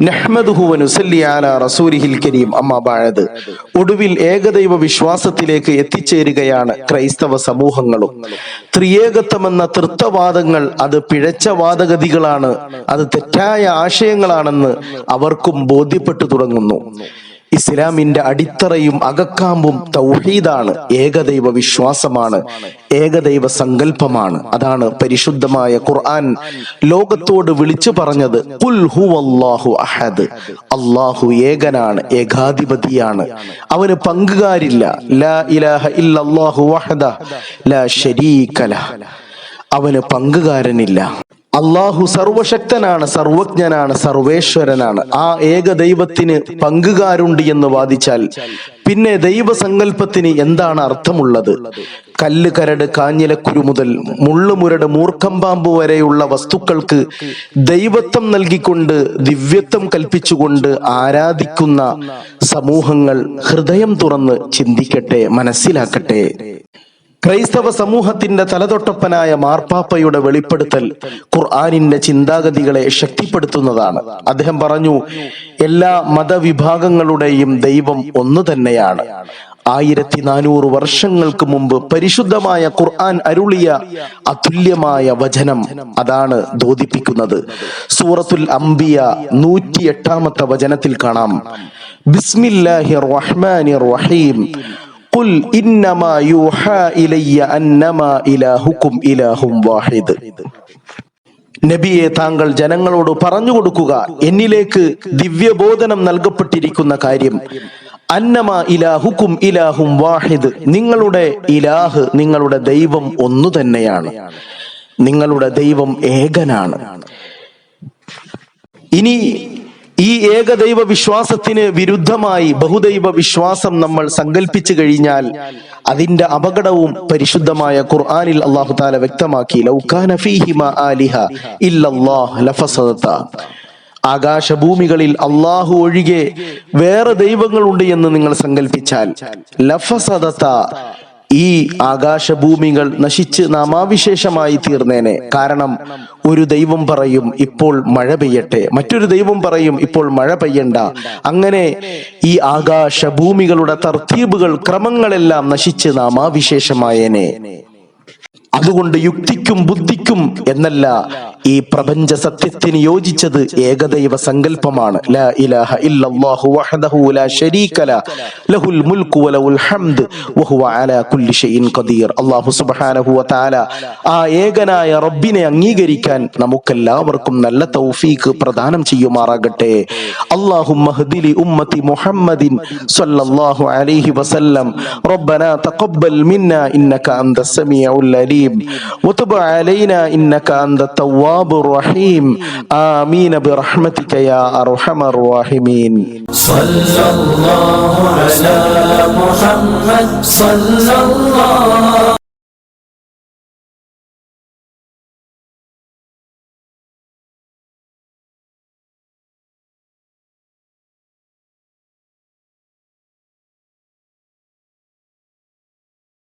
നഹ്മദുഹു വ നുസല്ലി അലാ റസൂലിഹിൽ കരീം. അമ്മാ ബഅദ്. ഒടുവിൽ ഏകദൈവ വിശ്വാസത്തിലേക്ക് എത്തിച്ചേരുകയാണ് ക്രൈസ്തവ സമൂഹങ്ങളും. ത്രിയേകത്വമെന്ന തൃത്വവാദങ്ങൾ അത് പിഴച്ച വാദഗതികളാണ്, അത് തെറ്റായ ആശയങ്ങളാണെന്ന് അവർക്കും ബോധ്യപ്പെട്ടു തുടങ്ങുന്നു. ഇസ്ലാമിന്റെ അടിത്തറയും അകക്കാമ്പും തൗഹീദാണ്, ഏകദൈവ വിശ്വാസമാണ്, ഏകദൈവ സങ്കല്പമാണ്. അതാണ് പരിശുദ്ധമായ ഖുർആൻ ലോകത്തോട് വിളിച്ചു പറഞ്ഞത്. ഖുൽ ഹുവല്ലാഹു അഹദ്. അല്ലാഹു ഏകനാണ്, ഏകാധിപതിയാണ്, അവന് പങ്കുകാരില്ല. ലാ ഇലാഹ ഇല്ലല്ലാഹു വഹദഹു ലാ ശരീക ലഹ്. അവന് പങ്കുകാരനില്ല. അള്ളാഹു സർവശക്തനാണ്, സർവജ്ഞനാണ്, സർവേശ്വരനാണ്. ആ ഏക ദൈവത്തിന് പങ്കുകാരുണ്ട് എന്ന് വാദിച്ചാൽ പിന്നെ ദൈവസങ്കല്പത്തിന് എന്താണ് അർത്ഥമുള്ളത്? കല്ല്, കരട്, കാഞ്ഞിലക്കുരു മുതൽ മുള്ളുമുരട്, മൂർഖംപാമ്പ് വരെയുള്ള വസ്തുക്കൾക്ക് ദൈവത്വം നൽകിക്കൊണ്ട് ദിവ്യത്വം കൽപ്പിച്ചുകൊണ്ട് ആരാധിക്കുന്ന സമൂഹങ്ങൾ ഹൃദയം തുറന്ന് ചിന്തിക്കട്ടെ, മനസ്സിലാക്കട്ടെ. ക്രൈസ്തവ സമൂഹത്തിന്റെ തലതൊട്ടപ്പനായ മാർപ്പാപ്പയുടെ വെളിപ്പെടുത്തൽ ഖുർആനിന്റെ ചിന്താഗതികളെ ശക്തിപ്പെടുത്തുന്നതാണ്. അദ്ദേഹം പറഞ്ഞു, എല്ലാ മതവിഭാഗങ്ങളുടെയും ദൈവം ഒന്നു തന്നെയാണ്. 1400 വർഷങ്ങൾക്ക് മുമ്പ് പരിശുദ്ധമായ ഖുർആൻ അരുളിയ അതുല്യമായ വചനം അതാണ് ബോധിപ്പിക്കുന്നത്. സൂറത്തുൽ അംബിയ 108-ാമത്തെ വചനത്തിൽ കാണാം, ബിസ്മില്ലാഹിർ റഹ്മാനിർ റഹീം ഖുൽ ഇന്നമാ യൂഹാ ഇലയ്യ അന്നമാ ഇലാഹുക്കും ഇലാഹും വാഹിദ്. നബിയെ, താങ്കൾ ജനങ്ങളോട് പറഞ്ഞു കൊടുക്കുക, എന്നിലേക്ക് ദിവ്യബോധനം നൽകപ്പെട്ടിരിക്കുന്ന കാര്യം, അന്നമാ ഇലാഹുക്കും ഇലാഹും വാഹിദ്, നിങ്ങളുടെ ഇലാഹ്, നിങ്ങളുടെ ദൈവം ഒന്നു തന്നെയാണ്, നിങ്ങളുടെ ദൈവം ഏകനാണ്. ഇനി ഈ ഏകദൈവ വിശ്വാസത്തിന് വിരുദ്ധമായി ബഹുദൈവ വിശ്വാസം നമ്മൾ സങ്കല്പിച്ചു കഴിഞ്ഞാൽ അതിന്റെ അപകടവും പരിശുദ്ധമായ ഖുർആനിൽ അല്ലാഹു തആല വ്യക്തമാക്കി. ലൗ കാന ഫീഹിമാ ആലിഹ ഇല്ലല്ലാഹ് ലഫസദത. ആകാശഭൂമികളിൽ അല്ലാഹു ഒഴികെ വേറെ ദൈവങ്ങളുണ്ട് എന്ന് നിങ്ങൾ സങ്കല്പിച്ചാൽ ലഫസദത, ഈ ആകാശഭൂമികൾ നശിച്ച് നാമാവിശേഷമായി തീർന്നേനെ. കാരണം ഒരു ദൈവം പറയും ഇപ്പോൾ മഴ പെയ്യട്ടെ, മറ്റൊരു ദൈവം പറയും ഇപ്പോൾ മഴ പെയ്യണ്ട. അങ്ങനെ ഈ ആകാശഭൂമികളുടെ തർത്തീബുകൾ, ക്രമങ്ങളെല്ലാം നശിച്ച് നാമാവിശേഷമായേനെ. അതുകൊണ്ട് യുക്തിക്കും ബുദ്ധിക്കും എന്നല്ല, ഈ പ്രപഞ്ച സത്യത്തിന് യോജിച്ചത് ഏകദൈവ സങ്കല്പമാണ്. ലാ ഇലാഹ ഇല്ലല്ലാഹു വഹദഹു ലാ ശരീക ലഹു ലഹുൽ മുൽക്കു വലഹുൽ ഹംദ് വഹുവ അലാ കുല്ലി ഷൈഇൻ ഖദീർ. അല്ലാഹു സുബ്ഹാനഹു വ തആല ആ ഏകനായ റബ്ബിനെ അംഗീകരിക്കാൻ നമുക്കെല്ലാവർക്കും നല്ല തൗഫീഖ് പ്രദാനം ചെയ്യുമാറാകട്ടെ. അല്ലാഹുമ്മ ഹ്ദി ലി ഉമ്മത്തി മുഹമ്മദിൻ സ്വല്ലല്ലാഹു അലൈഹി വസല്ലം. റബ്ബനാ തഖബ്ബൽ മിന്നാ ഇന്നക അൻതസ് സമീഉൽ അലീം وتب علينا إنك أنت التواب الرحيم آمين برحمتك يا أرحم الراحمين. صلى الله على محمد صلى الله